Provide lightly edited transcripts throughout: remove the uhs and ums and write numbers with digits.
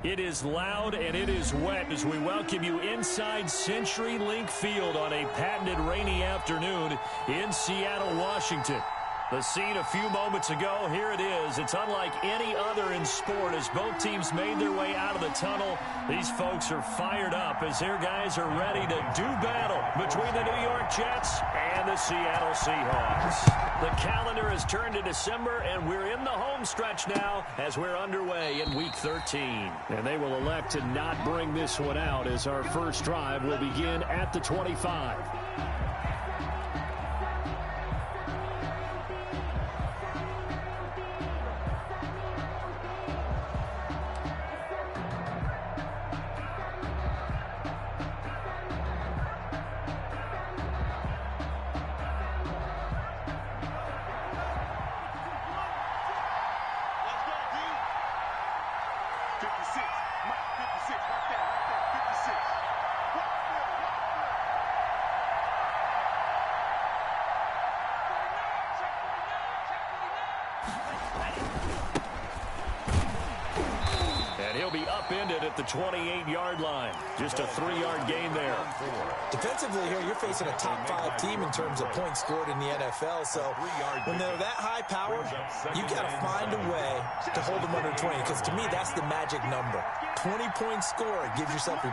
It is loud and it is wet as we welcome you inside CenturyLink Field on a patented rainy afternoon in Seattle, Washington. The scene a few moments ago, here it is. It's unlike any other in sport as both teams made their way out of the tunnel. These folks are fired up as their guys are ready to do battle between the New York Jets and the Seattle Seahawks. The calendar has turned to December, and we're in the home stretch now as we're underway in Week 13. And they will elect to not bring this one out as our first drive will begin at the 25. He'll be upended at the 28-yard line. Just a 3-yard gain there. Defensively here, you're facing a top 5 team in terms of points scored in the NFL. So when they're that high powered, you got to find a way to hold them under 20. Because to me, that's the magic number. 20-point score gives yourself your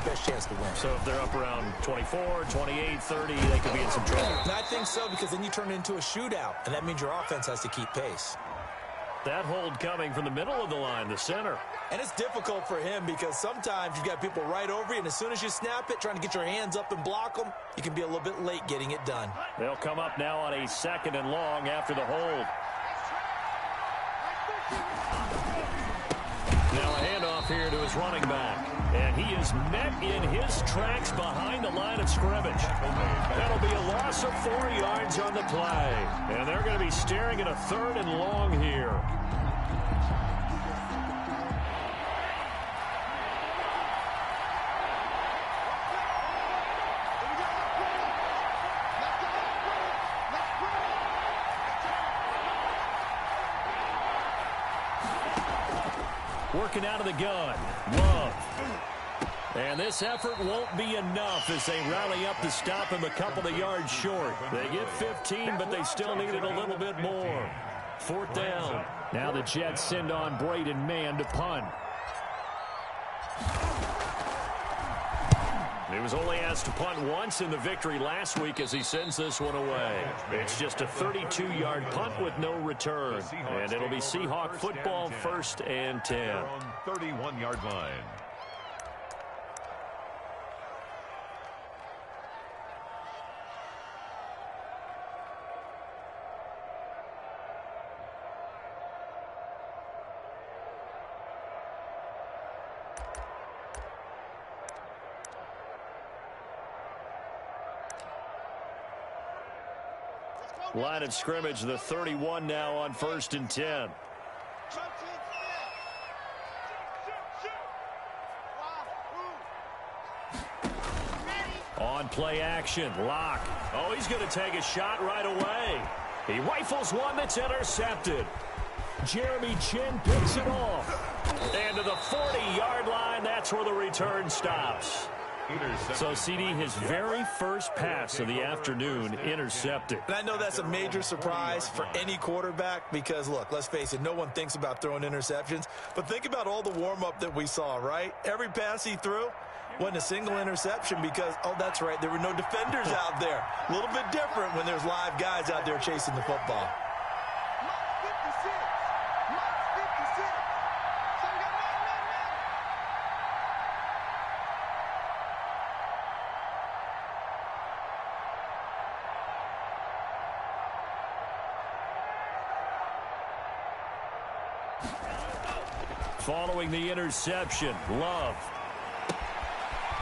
best chance to win. So if they're up around 24, 28, 30, they could be in some trouble. And I think so, because then you turn it into a shootout, and that means your offense has to keep pace. That hold coming from the middle of the line, the center. And it's difficult for him because sometimes you've got people right over you, and as soon as you snap it, trying to get your hands up and block them, you can be a little bit late getting it done. They'll come up now on a 2nd and long after the hold. Now a handoff here to his running back. And he is met in his tracks behind the line of scrimmage. That'll be a loss of 4 yards on the play. And they're going to be staring at a 3rd and long here. Working out of the gun. Love. And this effort won't be enough as they rally up to stop him a couple of yards short. They get 15, but they still needed a little bit more. 4th down. Now the Jets send on Braden Mann to punt. He was only asked to punt once in the victory last week as he sends this one away. It's just a 32-yard punt with no return. And it'll be Seahawk football 1st and 10. 31-yard line. Line of scrimmage, the 31 now on 1st and 10. On play action, Locke. Oh, he's going to take a shot right away. He rifles one that's intercepted. Jeremy Chinn picks it off. And to the 40-yard line, that's where the return stops. So, CD, his very first pass of the afternoon intercepted. And I know that's a major surprise for any quarterback because, look, let's face it, no one thinks about throwing interceptions. But think about all the warm-up that we saw, right? Every pass he threw wasn't a single interception because, oh, that's right, there were no defenders out there. A little bit different when there's live guys out there chasing the football. Following the interception, Love.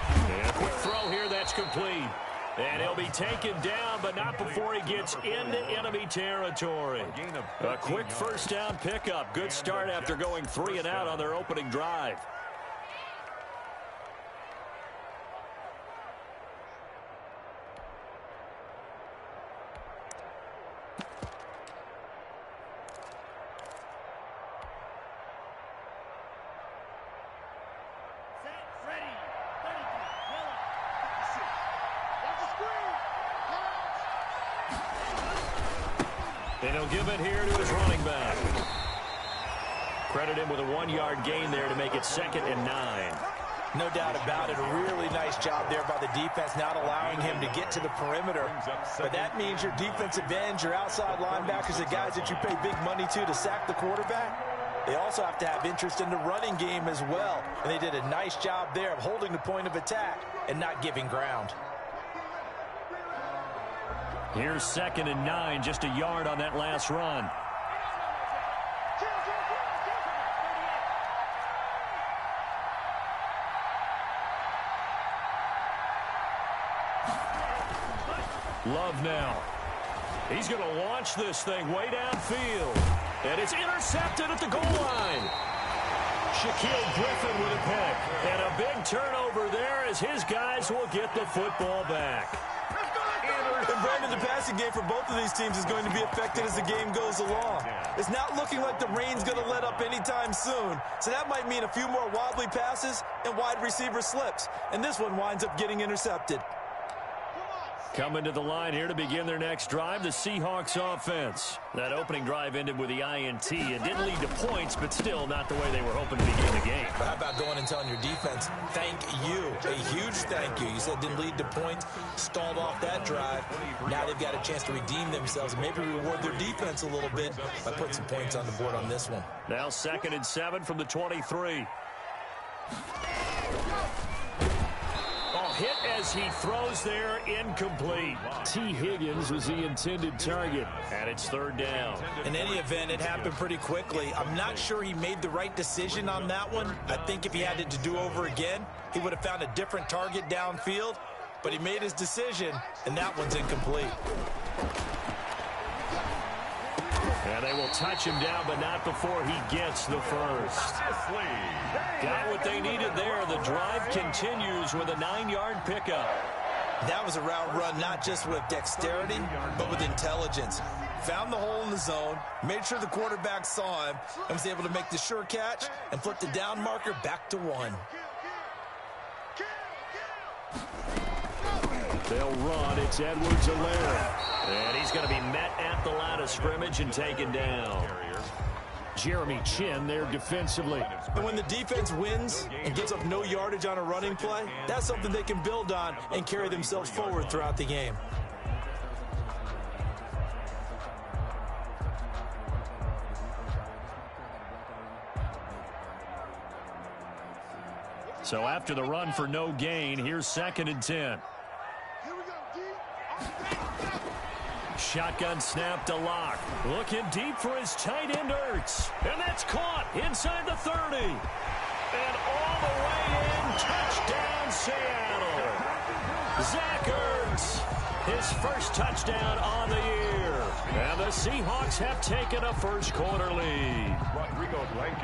And a quick throw here, that's complete. And he'll be taken down, but not before he gets into enemy territory. A quick 1st down pickup. Good start after going 3 and out on their opening drive. And he'll give it here to his running back. Credit him with a 1-yard gain there to make it 2nd and 9. No doubt about it. A really nice job there by the defense, not allowing him to get to the perimeter. But that means your defensive ends, your outside linebackers, the guys that you pay big money to sack the quarterback, they also have to have interest in the running game as well. And they did a nice job there of holding the point of attack and not giving ground. Here's 2nd and 9, just a yard on that last run. Love now. He's going to launch this thing way downfield. And it's intercepted at the goal line. Shaquille Griffin with a pick. And a big turnover there as his guys will get the football back. And Brandon, the passing game for both of these teams is going to be affected as the game goes along. It's not looking like the rain's going to let up anytime soon. So that might mean a few more wobbly passes and wide receiver slips. And this one winds up getting intercepted. Coming to the line here to begin their next drive, the Seahawks offense. That opening drive ended with the INT. It didn't lead to points, but still not the way they were hoping to begin the game. How about going and telling your defense, thank you, a huge thank you. You said it didn't lead to points, stalled off that drive. Now they've got a chance to redeem themselves and maybe reward their defense a little bit by putting some points on the board on this one. Now 2nd and 7 from the 23. Hit as he throws there, incomplete. T. Higgins was the intended target, and it's 3rd down. In any event, it happened pretty quickly. I'm not sure he made the right decision on that one. I think if he had it to do over again, he would have found a different target downfield, but he made his decision, and that one's incomplete. And they will touch him down, but not before he gets the first. Got what they needed there. The drive continues with a 9-yard pickup. That was a route run not just with dexterity, but with intelligence. Found the hole in the zone, made sure the quarterback saw him, and was able to make the sure catch and flip the down marker back to 1. They'll run. It's Edwards-Helaire. And he's going to be met at the line of scrimmage and taken down. Jeremy Chinn there defensively. And when the defense wins and gives up no yardage on a running play, that's something they can build on and carry themselves forward throughout the game. So after the run for no gain, here's 2nd and 10. Shotgun snap to Locke. Looking deep for his tight end, Ertz. And that's caught inside the 30. And all the way in, touchdown Seattle. Zach Ertz, his first touchdown on the year. And the Seahawks have taken a first quarter lead.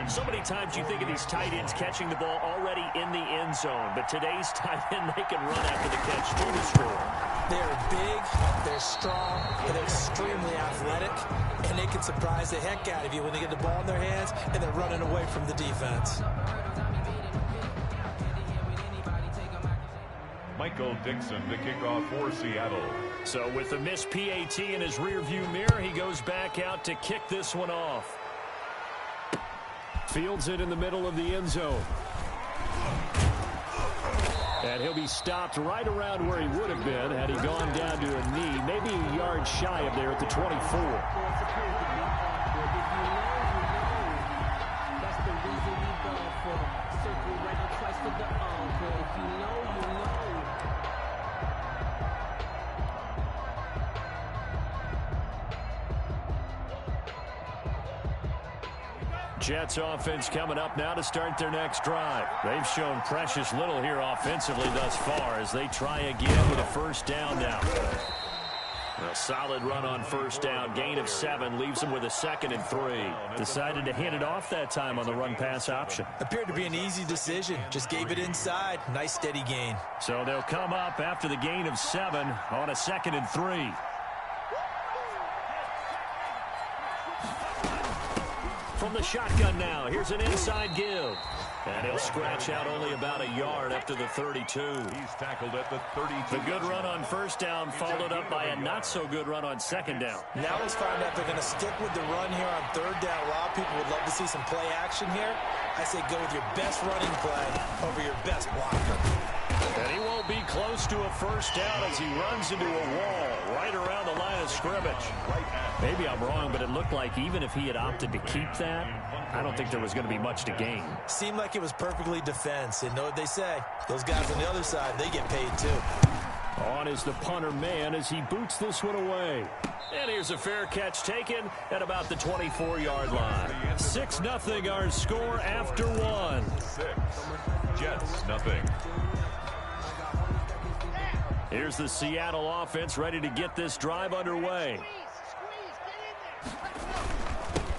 So many times you think of these tight ends catching the ball already in the end zone. But today's tight end, they can run after the catch to the score. They're big, they're strong, and they're extremely athletic, and they can surprise the heck out of you when they get the ball in their hands and they're running away from the defense. Michael Dixon, the kickoff for Seattle. So with the missed PAT in his rearview mirror, he goes back out to kick this one off. Fields it in the middle of the end zone. And he'll be stopped right around where he would have been had he gone down to a knee, maybe a yard shy of there at the 24. That's the reason we go for circle right across to the encore. If you know, you know. Jets offense coming up now to start their next drive. They've shown precious little here offensively thus far as they try again with a first down now. A solid run on first down. Gain of 7 leaves them with a 2nd and 3. Decided to hand it off that time on the run-pass option. Appeared to be an easy decision. Just gave it inside. Nice steady gain. So they'll come up after the gain of 7 on a 2nd and 3. from the shotgun now. Here's an inside give. And he'll scratch out only about a yard up to the 32. He's tackled at the 32. The good run on first down followed up by a not-so-good run on second down. Now let's find out if they're going to stick with the run here on third down. A lot of people would love to see some play action here. I say go with your best running play over your best blocker. And he won't be close to a first down as he runs into a wall right around the line of scrimmage. Maybe I'm wrong, but it looked like even if he had opted to keep that, I don't think there was going to be much to gain. Seemed like it was perfectly defense. And know what they say? Those guys on the other side, they get paid too. On is the punter man as he boots this one away. And here's a fair catch taken at about the 24-yard line. 6-0 our score after one. 6. Jets, nothing. Here's the Seattle offense ready to get this drive underway.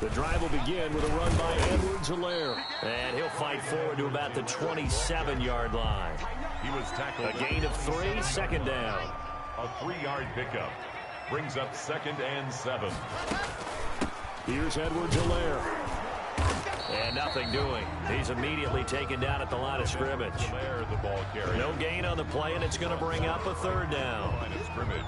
The drive will begin with a run by Edwards-Helaire. And he'll fight forward to about the 27-yard line. He was tackled. A gain of 3, second down. A 3-yard pickup. Brings up 2nd and 7. Here's Edwards-Helaire. And nothing doing. He's immediately taken down at the line of scrimmage. There, the ball carrier. No gain on the play, and it's going to bring up a third down. Line of scrimmage.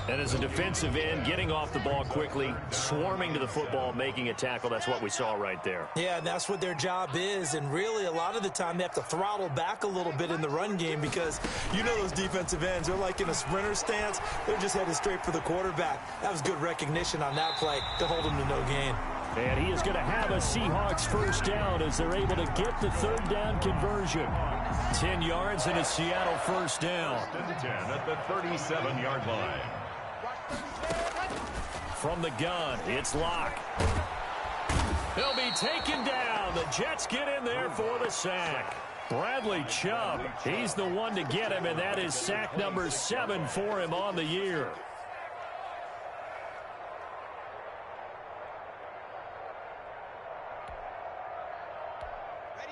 And as a defensive end, getting off the ball quickly, swarming to the football, making a tackle, that's what we saw right there. Yeah, and that's what their job is. And really, a lot of the time, they have to throttle back a little bit in the run game because you know those defensive ends, they're like in a sprinter stance. They're just headed straight for the quarterback. That was good recognition on that play to hold him to no gain. And he is going to have a Seahawks first down as they're able to get the third down conversion. 10 yards and a Seattle first down. 10 at the 37-yard line. From the gun, it's Locke. He'll be taken down. The Jets get in there for the sack. Bradley Chubb, he's the one to get him, and that is sack number 7 for him on the year.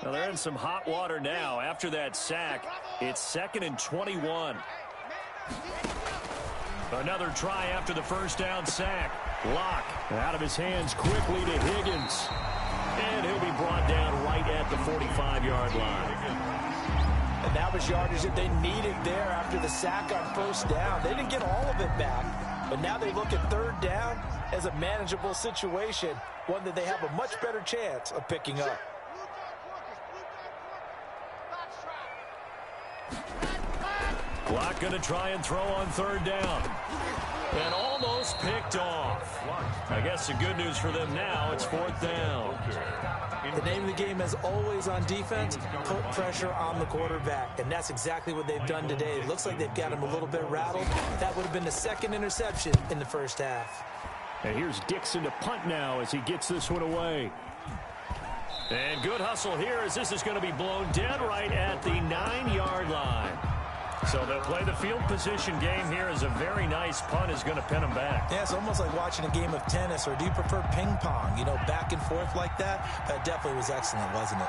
Well, they're in some hot water now. After that sack, it's 2nd and 21. Another try after the first down sack. Locke out of his hands quickly to Higgins. And he'll be brought down right at the 45-yard line. And that was yardage that they needed there after the sack on first down. They didn't get all of it back, but now they look at third down as a manageable situation, one that they have a much better chance of picking up. Locke going to try and throw on third down. And almost picked off. I guess the good news for them now, it's 4th down. The name of the game, as always on defense, put pressure on the quarterback. And that's exactly what they've done today. It looks like they've got him a little bit rattled. That would have been the 2nd interception in the first half. And here's Dixon to punt now as he gets this one away. And good hustle here as this is going to be blown dead right at the 9-yard line. So they'll play the field position game here as a very nice punt is going to pin them back. Yeah, it's almost like watching a game of tennis, or do you prefer ping pong? You know, back and forth like that? That definitely was excellent, wasn't it?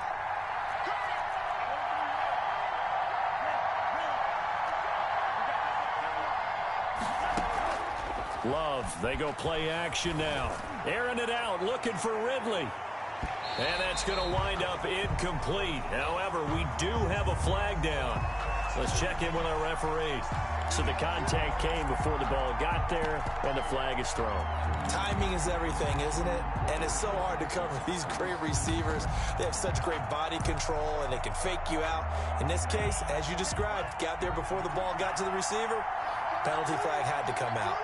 Love, they go play action now. Airing it out, looking for Ridley. And that's going to wind up incomplete. However, we do have a flag down. Let's check in with our referee. So the contact came before the ball got there, and the flag is thrown. Timing is everything, isn't it? And it's so hard to cover these great receivers. They have such great body control, and they can fake you out. In this case, as you described, got there before the ball got to the receiver. Penalty flag had to come out.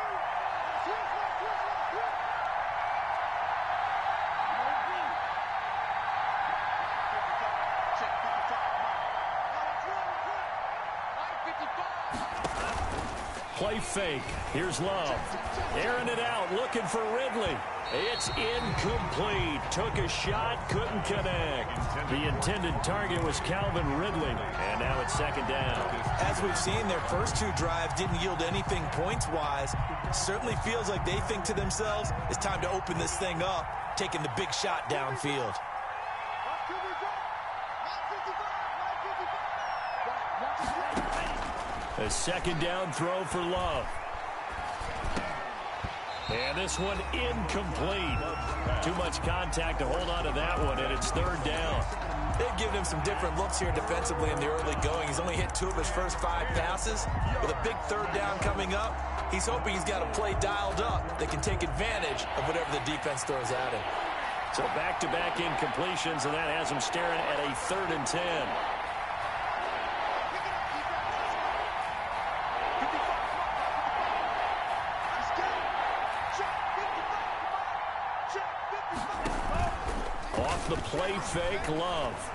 Play fake. Here's Love. Airing it out, looking for Ridley. It's incomplete. Took a shot, couldn't connect. The intended target was Calvin Ridley. And now it's 2nd down. As we've seen, their first 2 drives didn't yield anything points-wise. Certainly feels like they think to themselves, it's time to open this thing up, taking the big shot downfield. A 2nd down throw for Love. And this one incomplete. Too much contact to hold on to that one, and it's third down. They've given him some different looks here defensively in the early going. He's only hit 2 of his first 5 passes. With a big third down coming up, he's hoping he's got a play dialed up that can take advantage of whatever the defense throws at him. So back-to-back incompletions, and that has him staring at a 3rd and 10. Off the play fake, Love.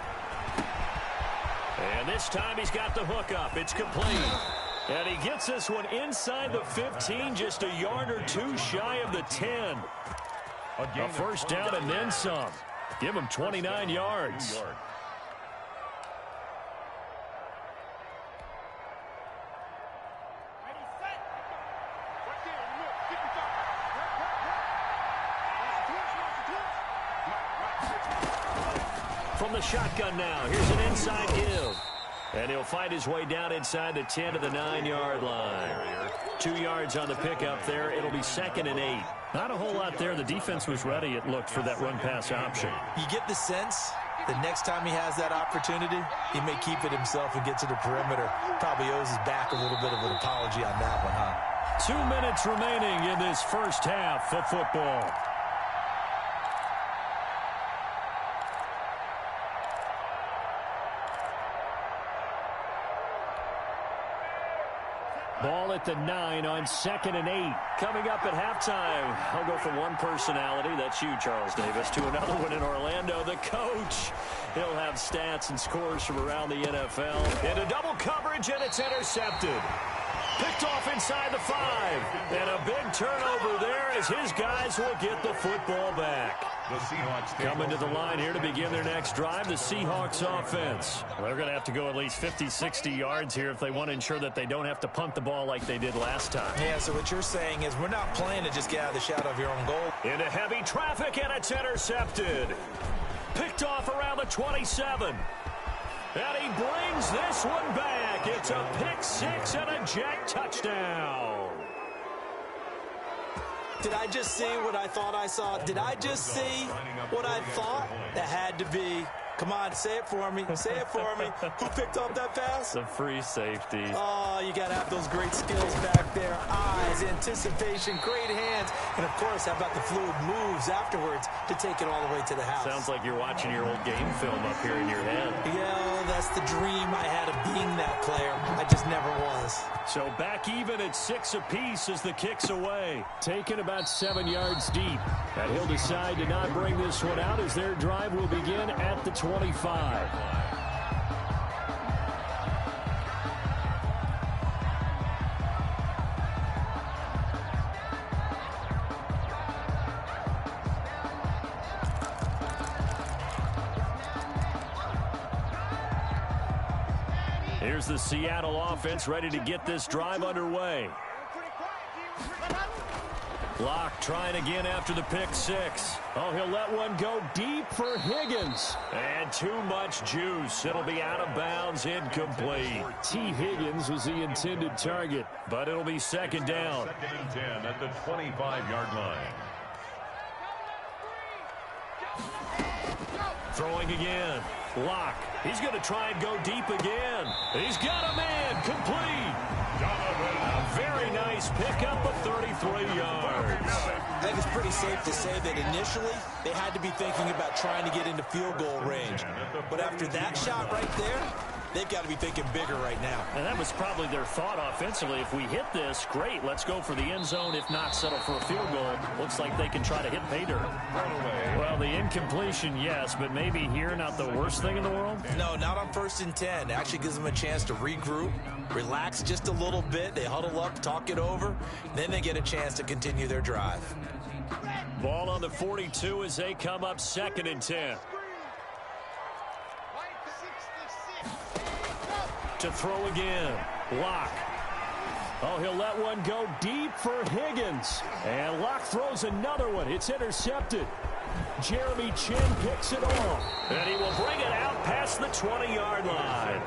And this time he's got the hook up. It's complete. And he gets this one inside the 15, just a yard or 2 shy of the 10. A first down and then some. Give him 29 yards. From the shotgun now, here's an inside give. And he'll find his way down inside the 10 to the 9-yard line. 2 yards on the pickup there. It'll be 2nd and 8. Not a whole lot there. The defense was ready, it looked, for that run-pass option. You get the sense that next time he has that opportunity, he may keep it himself and get to the perimeter. Probably owes his back a little bit of an apology on that one, huh? 2 minutes remaining in this first half of football. Ball at the 9 on 2nd and 8. Coming up at halftime, I'll go from one personality, that's you, Charles Davis, to another one in Orlando, the coach. He'll have stats and scores from around the NFL. Into double coverage, and it's intercepted. Picked off inside the 5. And a big turnover there as his guys will get the football back. The Seahawks coming to the line here to begin their next drive, the Seahawks offense. Well, they're going to have to go at least 50, 60 yards here if they want to ensure that they don't have to punt the ball like they did last time. Yeah, so what you're saying is we're not playing to just get out of the shadow of your own goal. Into heavy traffic, and it's intercepted. Picked off around the 27. And he brings this one back. It's a pick 6 and a jet touchdown. Did I just see what I thought I saw? Did I just see what I thought? That had to be. Come on, say it for me. Say it for me. Who picked up that pass? The free safety. Oh, you got to have those great skills back there. Eyes, anticipation, great hands. And, of course, how about the fluid moves afterwards to take it all the way to the house? Sounds like you're watching your old game film up here in your head. Yeah, that's the dream I had of being that player. I just never was. So back even at 6 apiece as the kick's away. Taken about 7 yards deep. And he'll decide to not bring this one out as their drive will begin at the 25. Here's the Seattle offense ready to get this drive underway. Locke trying again after the pick 6. Oh, he'll let one go deep for Higgins. And too much juice. It'll be out of bounds, incomplete. T. Higgins was the intended target, but it'll be 2nd down. 2nd and 10 at the 25-yard line. Throwing again. Locke. He's going to try and go deep again. He's got a man. Complete. A very nice pickup of 33 yards. I think it's pretty safe to say that initially they had to be thinking about trying to get into field goal range. But after that shot right there, they've got to be thinking bigger right now. And that was probably their thought offensively. If we hit this, great. Let's go for the end zone. If not, settle for a field goal. Looks like they can try to hit pay dirt. Well, the incompletion, yes, but maybe here not the worst thing in the world? No, not on 1st and 10. It actually gives them a chance to regroup, relax just a little bit. They huddle up, talk it over. Then they get a chance to continue their drive. Ball on the 42 as they come up 2nd and 10. To throw again. Locke. Oh, he'll let one go deep for Higgins. And Locke throws another one. It's intercepted. Jeremy Chin picks it off. And he will bring it out past the 20-yard line.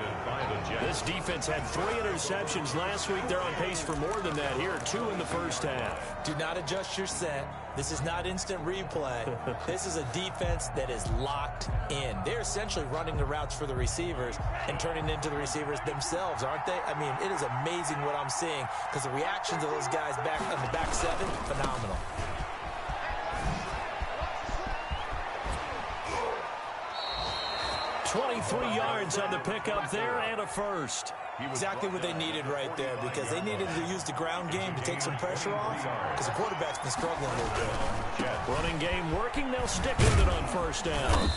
This defense had 3 interceptions last week. They're on pace for more than that here, 2 in the first half. Do not adjust your set. This is not instant replay. This is a defense that is locked in. They're essentially running the routes for the receivers and turning into the receivers themselves, aren't they? I mean, it is amazing what I'm seeing because the reactions of those guys back on the back 7, phenomenal. $23 yards on the pickup there and a first. Exactly what they needed right there because they needed to use the ground game to take some pressure off because the quarterback's been struggling a little bit. Running game working. They'll stick with it on first down.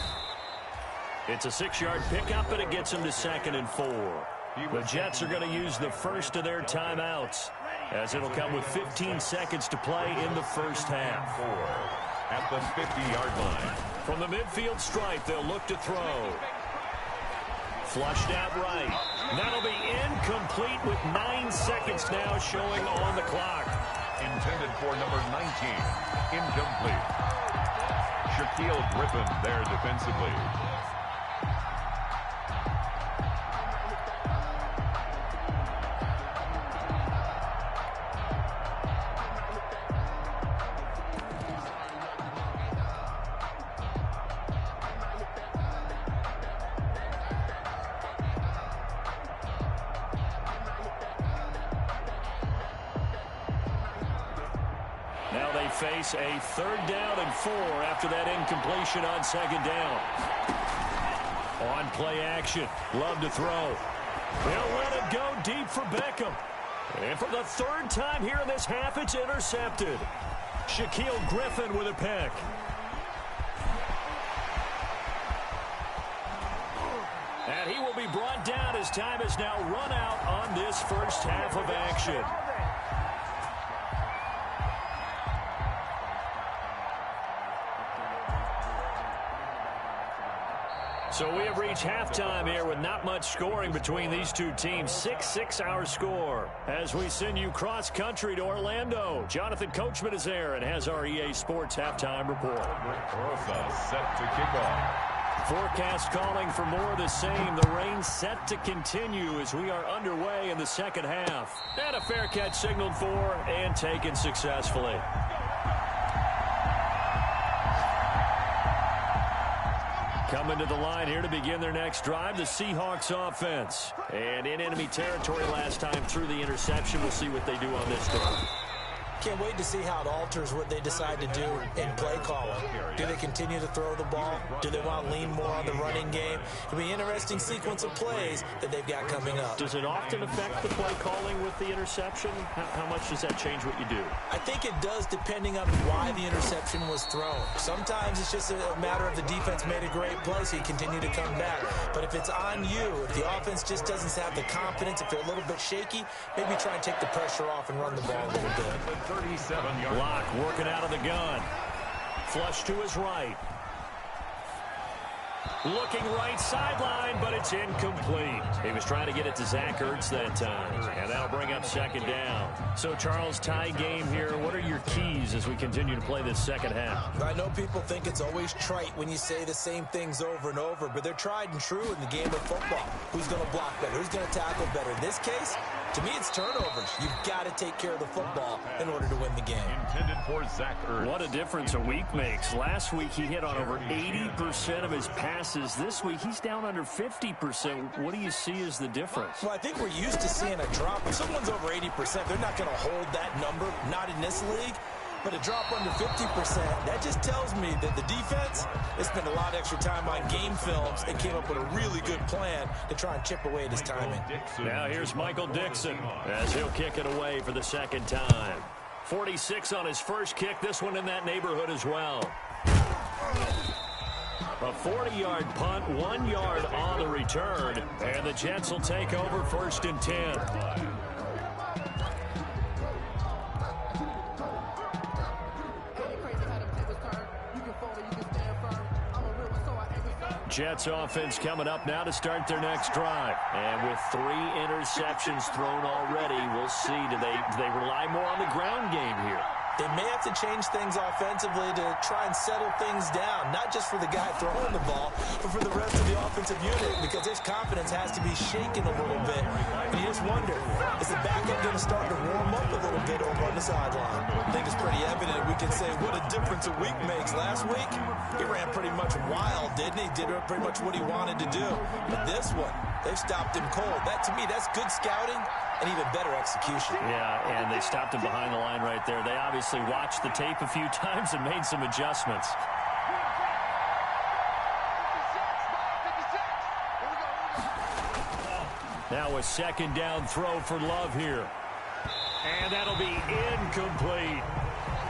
It's a 6-yard pickup, and it gets them to 2nd and 4. The Jets are going to use the first of their timeouts as it'll come with 15 seconds to play in the first half. At the 50-yard line. From the midfield stripe, they'll look to throw. Flushed out right. That'll be incomplete with 9 seconds now showing on the clock. Intended for number 19. Incomplete. Shaquille Griffin there defensively. Face a 3rd down and 4 after that incompletion on 2nd down. On play action. Love to throw. They'll let it go deep for Beckham. And for the 3rd time here in this half, it's intercepted. Shaquille Griffin with a pick. And he will be brought down as time is now run out on this first half of action. So we have reached halftime here with not much scoring between these two teams. 6-6 our score as we send you cross country to Orlando. Jonathan Coachman is there and has our EA Sports halftime report. Rosa set to kick off. Forecast calling for more of the same. The rain set to continue as we are underway in the second half. And a fair catch signaled for and taken successfully. Coming to the line here to begin their next drive, the Seahawks offense. And in enemy territory last time through the interception. We'll see what they do on this drive. Can't wait to see how it alters what they decide to do in play calling. Do they continue to throw the ball? Do they want to lean more on the running game? It'll be an interesting sequence of plays that they've got coming up. Does it often affect the play calling with the interception? How much does that change what you do? I think it does depending on why the interception was thrown. Sometimes it's just a matter of the defense made a great play, so you continue to come back. But if it's on you, if the offense just doesn't have the confidence, if they're a little bit shaky, maybe try and take the pressure off and run the ball a little bit. 37-yard. Block working out of the gun. Flush to his right. Looking right sideline, but it's incomplete. He was trying to get it to Zach Ertz that time, and that'll bring up second down. So, Charles, tie game here. What are your keys as we continue to play this second half? I know people think it's always trite when you say the same things over and over, but they're tried and true in the game of football. Who's going to block better? Who's going to tackle better? In this case, to me, it's turnovers. You've got to take care of the football in order to win the game. Intended for Zach Ertz. What a difference a week makes. Last week, he hit on over 80% of his passes. This week, he's down under 50%. What do you see as the difference? Well, I think we're used to seeing a drop. If someone's over 80%, they're not going to hold that number, not in this league. But a drop under 50%, that just tells me that the defense has spent a lot of extra time on game films and came up with a really good plan to try and chip away at his timing. Now here's Michael Dixon as he'll kick it away for the second time. 46 on his first kick, this one in that neighborhood as well. A 40-yard punt, 1 yard on the return, and the Jets will take over first and 10. Jets offense coming up now to start their next drive. And with 3 interceptions thrown already, we'll see. Do they rely more on the ground game here? They may have to change things offensively to try and settle things down, not just for the guy throwing the ball, but for the rest of the offensive unit, because his confidence has to be shaken a little bit. And you just wonder, is the back end going to start to warm up a little bit over on the sideline? I think it's pretty evident. We can say what a difference a week makes. Last week, he ran pretty much wild, didn't he? Did pretty much what he wanted to do. But this one, they've stopped him cold. That, to me, that's good scouting and even better execution. Yeah, and they stopped him behind the line right there. They obviously watched the tape a few times and made some adjustments. Now a second down throw for Love here. And that'll be incomplete.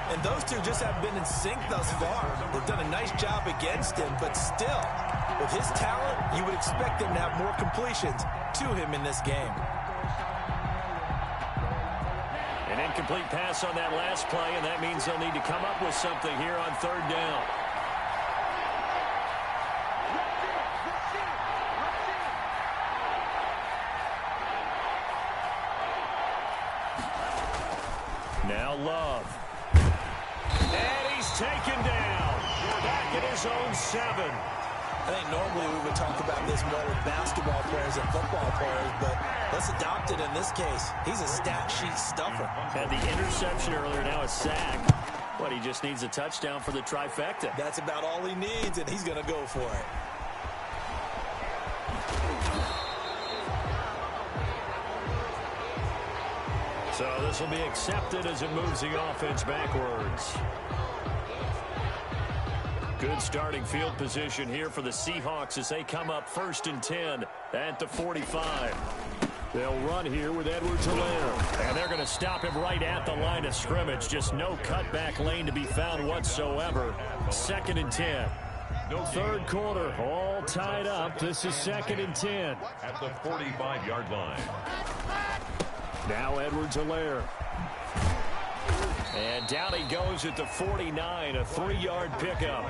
And those two just haven't been in sync thus far. They've done a nice job against him, but still, with his talent, you would expect him to have more completions to him in this game. An incomplete pass on that last play, and that means they'll need to come up with something here on third down. Now Love. And he's taken down. Back at his own 7. I think normally we would talk about this more with basketball players and football players, but let's adopt it in this case. He's a stat sheet stuffer. Had the interception earlier, now a sack. But he just needs a touchdown for the trifecta. That's about all he needs, and he's going to go for it. So this will be accepted as it moves the offense backwards. Good starting field position here for the Seahawks as they come up 1st and 10 at the 45. They'll run here with Edwards-Helaire. And they're going to stop him right at the line of scrimmage. Just no cutback lane to be found whatsoever. 2nd and 10. Third quarter, all tied up. This is 2nd and 10. At the 45-yard line. Now Edwards-Helaire. And down he goes at the 49, a 3-yard pickup.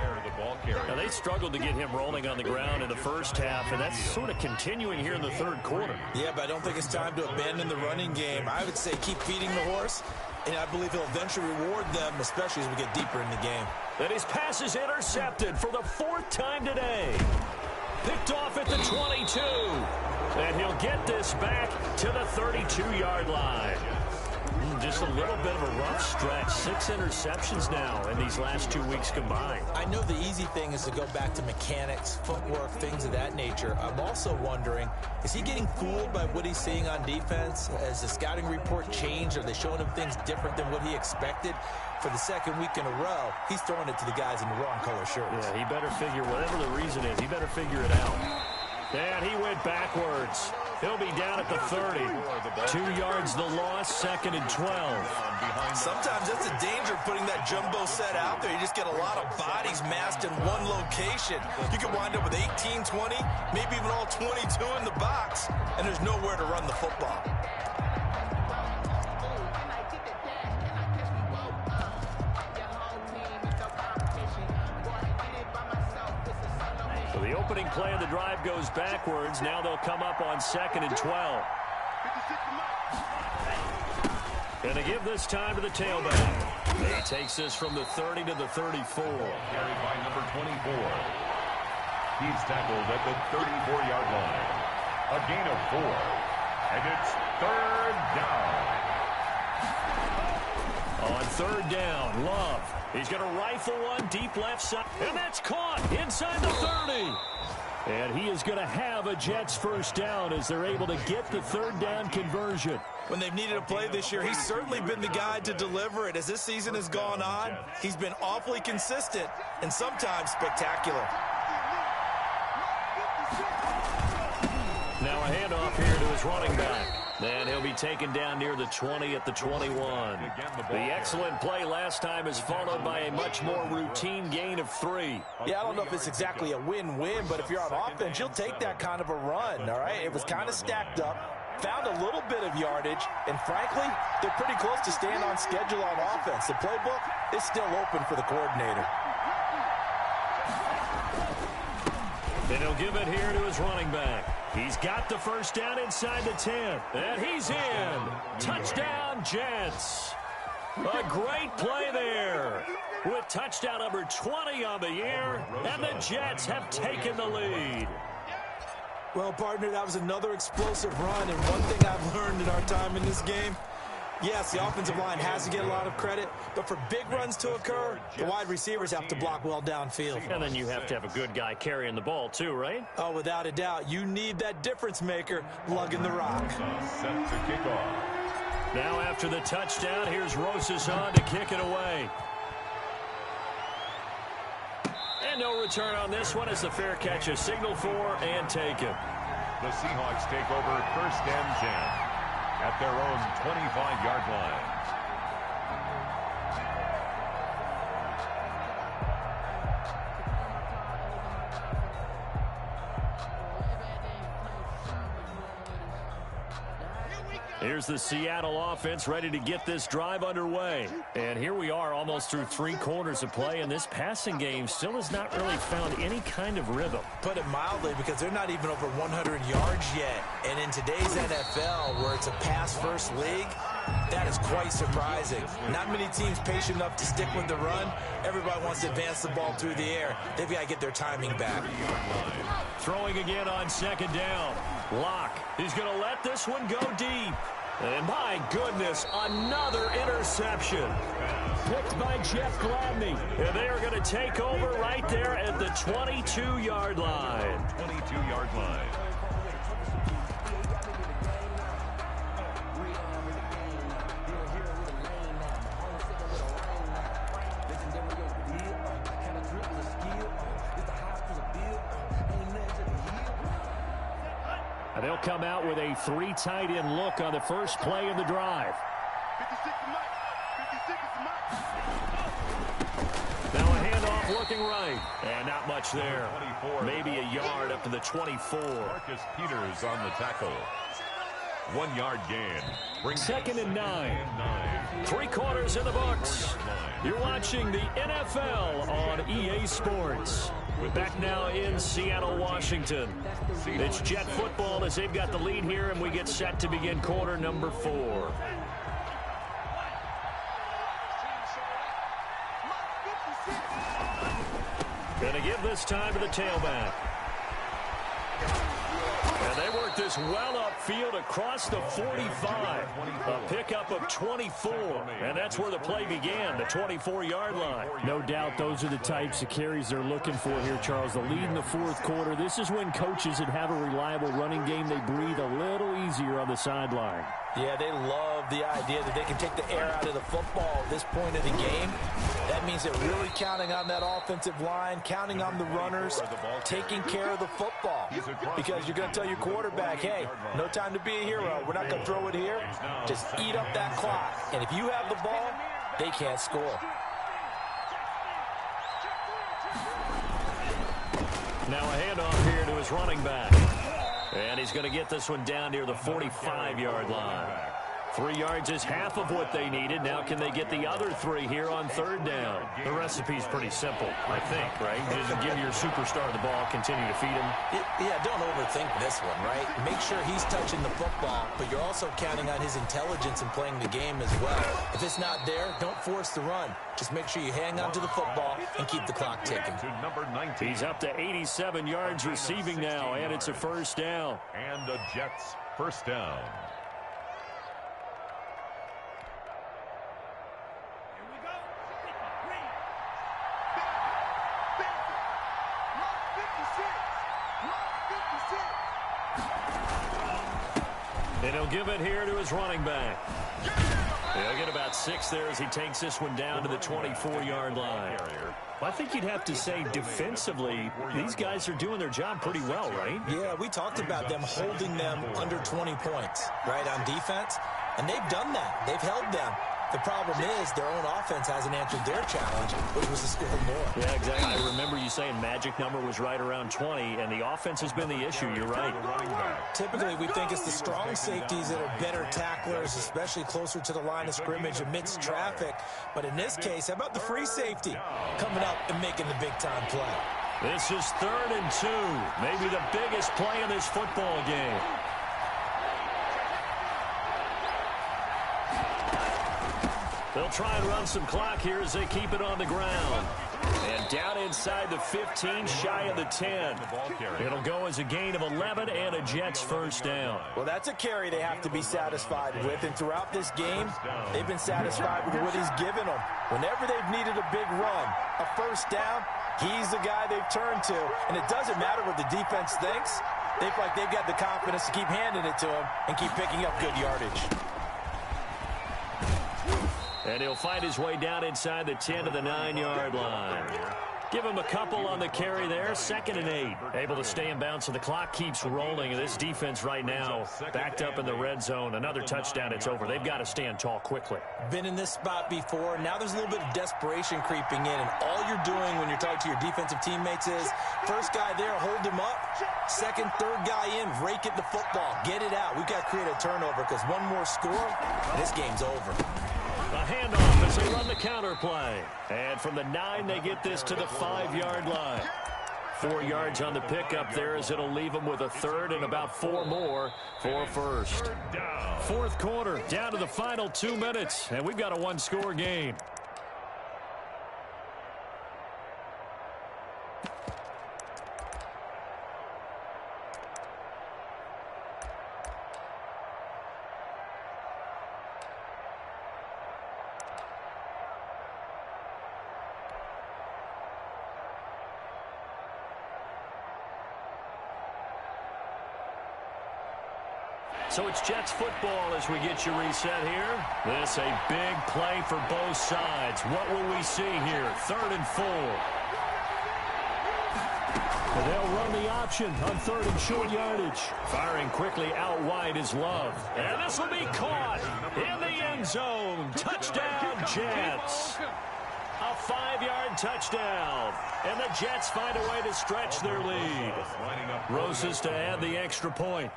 Now, they struggled to get him rolling on the ground in the first half, and that's sort of continuing here in the third quarter. Yeah, but I don't think it's time to abandon the running game. I would say keep feeding the horse, and I believe he'll eventually reward them, especially as we get deeper in the game. And his pass is intercepted for the 4th time today. Picked off at the 22. And he'll get this back to the 32-yard line. Just a little bit of a rough stretch. 6 interceptions now in these last 2 weeks combined. I know the easy thing is to go back to mechanics, footwork, things of that nature. I'm also wondering, is he getting fooled by what he's seeing on defense? Has the scouting report changed? Are they showing him things different than what he expected? For the 2nd week in a row, he's throwing it to the guys in the wrong color shirts. Yeah, he better figure, whatever the reason is, he better figure it out. And he went backwards. He'll be down at the 30. 2 yards the loss, 2nd and 12. Sometimes that's the danger of putting that jumbo set out there. You just get a lot of bodies massed in one location. You can wind up with 18, 20, maybe even all 22 in the box, and there's nowhere to run the football. The opening play of the drive goes backwards. Now they'll come up on 2nd and 12. And they give this time to the tailback. He takes this from the 30 to the 34. Carried by number 24. He's tackled at the 34-yard line. A gain of 4. And it's 3rd down. On 3rd down, Love. He's going to rifle one deep left side. And that's caught inside the 30. And he is going to have a Jets 1st down as they're able to get the 3rd down conversion. When they've needed a play this year, he's certainly been the guy to deliver it. As this season has gone on, he's been awfully consistent and sometimes spectacular. Now a handoff here to his running back. And he'll be taken down near the 20 at the 21. The excellent play last time is followed by a much more routine gain of 3. Yeah, I don't know if it's exactly a win-win, but if you're on offense, you'll take that kind of a run, all right? It was kind of stacked up, found a little bit of yardage, and frankly, they're pretty close to staying on schedule on offense. The playbook is still open for the coordinator. And he'll give it here to his running back. He's got the 1st down inside the 10. And he's in. Touchdown, Jets. A great play there with touchdown number 20 on the year, and the Jets have taken the lead. Well, partner, that was another explosive run, and one thing I've learned in our time in this game, yes, the offensive line has to get a lot of credit, but for big runs to occur, the wide receivers have to block well downfield. And then you have to have a good guy carrying the ball too, right? Oh, without a doubt. You need that difference maker lugging the rock. Set to kick off. Now after the touchdown, here's Rosas on to kick it away. And no return on this one as the fair catch is signaled for and taken. The Seahawks take over 1st and 10 at their own 25-yard line. Here's the Seattle offense ready to get this drive underway. And here we are almost through 3 quarters of play, and this passing game still has not really found any kind of rhythm. Put it mildly, because they're not even over 100 yards yet. And in today's NFL, where it's a pass-first league, that is quite surprising. Not many teams patient enough to stick with the run. Everybody wants to advance the ball through the air. They've got to get their timing back. Throwing again on 2nd down. Locke, he's going to let this one go deep. And my goodness, another interception. Picked by Jeff Gladney. And they are going to take over right there at the 22-yard line. 22-yard line. They'll come out with a 3 tight end look on the first play of the drive. Now a handoff looking right. And not much there. Maybe a yard up to the 24. Marcus Peters on the tackle. 1-yard gain. 2nd and 9. 3 quarters in the books. You're watching the NFL on EA Sports. Back now in Seattle, Washington. It's Jet football as they've got the lead here, and we get set to begin quarter number 4. Going to give this time to the tailback. And they work this well upfield across the 45. A pickup of 24. And that's where the play began, the 24-yard line. No doubt those are the types of carries they're looking for here, Charles. The lead in the 4th quarter. This is when coaches that have a reliable running game, they breathe a little easier on the sideline. Yeah, they love the idea that they can take the air out of the football at this point of the game. That means they're really counting on that offensive line, counting on the runners, taking care of the football. Because you're going to tell your quarterback, hey, no time to be a hero. We're not going to throw it here. Just eat up that clock. And if you have the ball, they can't score. Now a handoff here to his running back. And he's going to get this one down near the 45-yard line. 3 yards is half of what they needed. Now can they get the other 3 here on 3rd down? The recipe's pretty simple, I think, right? Just give your superstar the ball, continue to feed him. Yeah, don't overthink this one, right? Make sure he's touching the football, but you're also counting on his intelligence in playing the game as well. If it's not there, don't force the run. Just make sure you hang on to the football and keep the clock ticking. To number 19. He's up to 87 yards receiving now, and it's a 1st down. And the Jets 1st down. And he'll give it here to his running back. He'll get about 6 there as he takes this one down to the 24-yard line. Well, I think you'd have to say defensively, these guys are doing their job pretty well, right? Yeah, we talked about them holding them under 20 points, right, on defense. And they've done that. They've held them. The problem is their own offense hasn't answered their challenge, which was to score more. Yeah, exactly. I remember you saying magic number was right around 20, and the offense has been the issue. You're right. Typically, we think it's the strong safeties that are better tacklers, especially closer to the line of scrimmage amidst traffic. But in this case, how about the free safety coming up and making the big-time play? This is 3rd and 2, maybe the biggest play in this football game. They'll try and run some clock here as they keep it on the ground. And down inside the 15, shy of the 10. It'll go as a gain of 11 and a Jets first down. Well, that's a carry they have to be satisfied with. And throughout this game, they've been satisfied with what he's given them. Whenever they've needed a big run, a first down, he's the guy they've turned to. And it doesn't matter what the defense thinks. They feel like they've got the confidence to keep handing it to him and keep picking up good yardage. And he'll find his way down inside the 10 to the 9-yard line. Give him a couple on the carry there. 2nd and 8. Able to stay in bounds, so the clock keeps rolling. This defense right now backed up in the red zone. Another touchdown, it's over. They've got to stand tall quickly. Been in this spot before. Now there's a little bit of desperation creeping in. And all you're doing when you're talking to your defensive teammates is, first guy there, hold him up. Second, third guy in, rake at the football. Get it out. We've got to create a turnover because one more score, this game's over. A handoff as they run the counter play. And from the 9, they get this to the 5-yard line. 4 yards on the pickup there as it'll leave them with a third and about 4 more for a first. Fourth quarter, down to the final 2 minutes, and we've got a one-score game. So it's Jets football as we get you reset here. This a big play for both sides. What will we see here? 3rd and 4. And they'll run the option on 3rd and short yardage. Firing quickly out wide is Love. And this will be caught in the end zone. Touchdown, Jets. A 5-yard touchdown. And the Jets find a way to stretch their lead. Roses to add the extra point.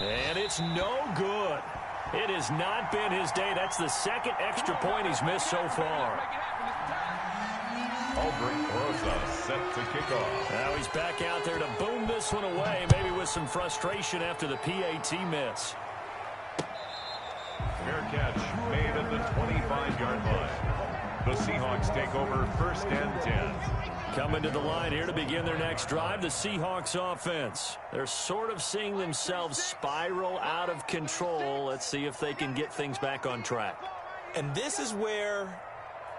And it's no good. It has not been his day. That's the 2nd extra point he's missed so far. Albert Rosa set to kick off. Now he's back out there to boom this one away, maybe with some frustration after the PAT miss. Fair catch made at the 25-yard line. The Seahawks take over 1st and 10. Coming to the line here to begin their next drive, the Seahawks offense. They're sort of seeing themselves spiral out of control. Let's see if they can get things back on track. And this is where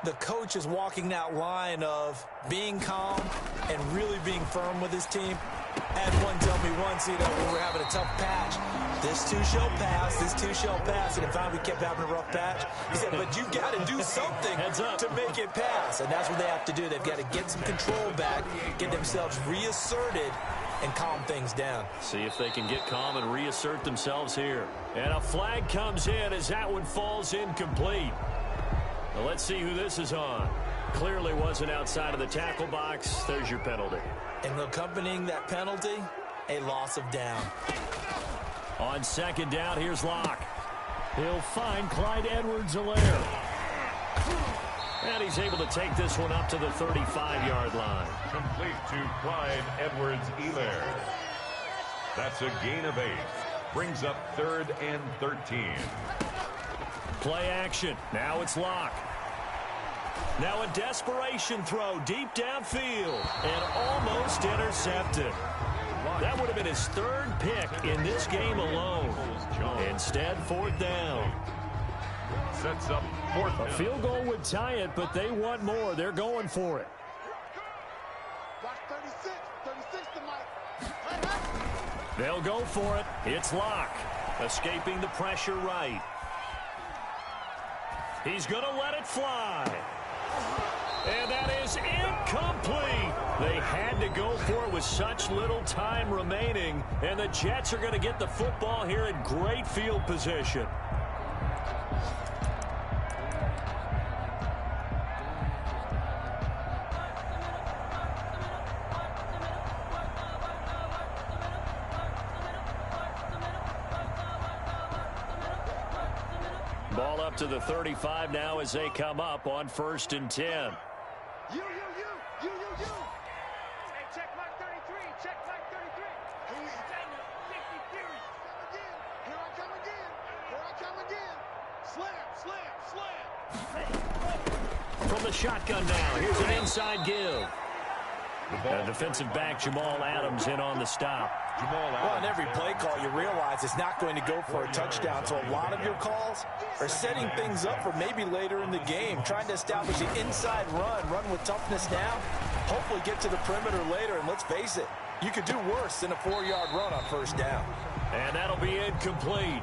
the coach is walking that line of being calm and really being firm with his team. I had one tell me once, when we were having a tough patch, this too shall pass, this too shall pass. And in fact, we kept having a rough patch. He said, but you got to do something to make it pass. And that's what they have to do. They've got to get some control back, get themselves reasserted, and calm things down. See if they can get calm and reassert themselves here. And a flag comes in as that one falls incomplete. Well, let's see who this is on. Clearly wasn't outside of the tackle box. There's your penalty. And accompanying that penalty, a loss of down. On 2nd down, here's Locke. He'll find Clyde Edwards-Helaire. And he's able to take this one up to the 35-yard line. Complete to Clyde Edwards-Helaire. That's a gain of 8. Brings up 3rd and 13. Play action. Now it's Locke. Now a desperation throw deep downfield and almost intercepted. That would have been his 3rd pick in this game alone. Instead, 4th down. Sets up 4th down. A field goal would tie it, but they want more. They're going for it. They'll go for it. It's Locke. Escaping the pressure right. He's going to let it fly. And that is incomplete. They had to go for it with such little time remaining. And the Jets are going to get the football here in great field position. Ball up to the 35 now as they come up on 1st and 10. You. Hey, check mark 33. Check mark 33. Here I come again. Slam. From the shotgun now, here's an inside give. Defensive back Jamal Adams in on the stop. Well, on every play call, you realize it's not going to go for a touchdown. So a lot of your calls are setting things up for maybe later in the game, trying to establish an inside run with toughness now, hopefully get to the perimeter later. And let's face it, you could do worse than a 4-yard run on 1st down. And that'll be incomplete.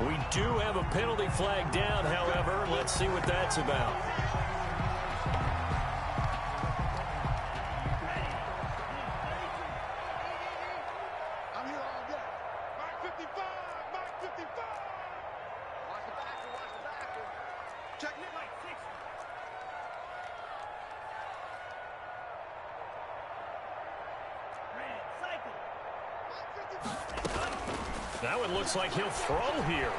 We do have a penalty flag down, however. Let's see what that's about. Now it looks like he'll throw here.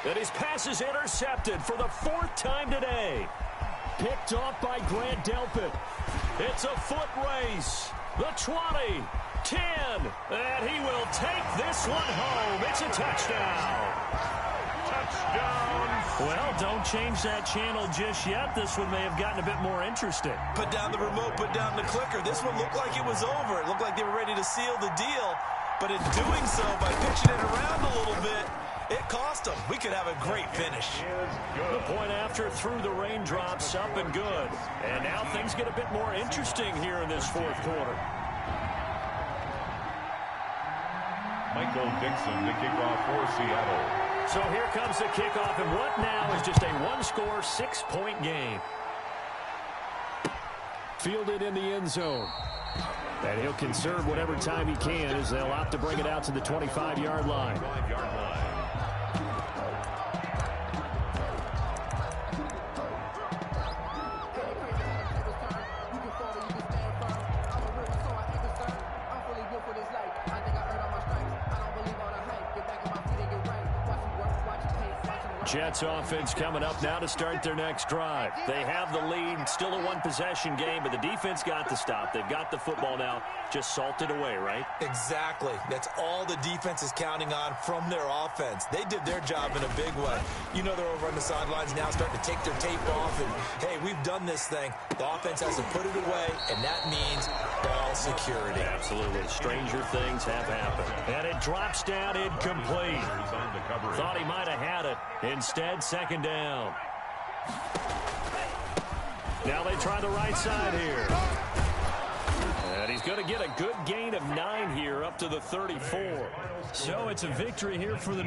And his pass is intercepted for the 4th time today. Picked off by Grant Delpit. It's a foot race. The 20, 10, and he will take this one home. It's a touchdown. Touchdown. Well, don't change that channel just yet. This one may have gotten a bit more interesting. Put down the remote, put down the clicker. This one looked like it was over. It looked like they were ready to seal the deal. But in doing so, by pitching it around a little bit, it cost them. We could have a great finish. The point after through the raindrops, up and good. And now things get a bit more interesting here in this 4th quarter. Michael Dixon to kick off for Seattle. So here comes the kickoff, and what now is just a one-score, 6-point game. Fielded in the end zone. And he'll conserve whatever time he can as they'll opt to bring it out to the 25-yard line. Jets offense coming up now to start their next drive. They have the lead, still a one-possession game, but the defense got the stop. They've got the football now, just salted away, right? Exactly. That's all the defense is counting on from their offense. They did their job in a big way. You know they're over on the sidelines now starting to take their tape off, and, hey, we've done this thing. The offense has to put it away, and that means ball security. Absolutely. Stranger things have happened. And it drops down incomplete. Thought he might have had it. Instead, 2nd down. Now they try the right side here. And he's going to get a good gain of 9 here up to the 34. So it's a victory here for the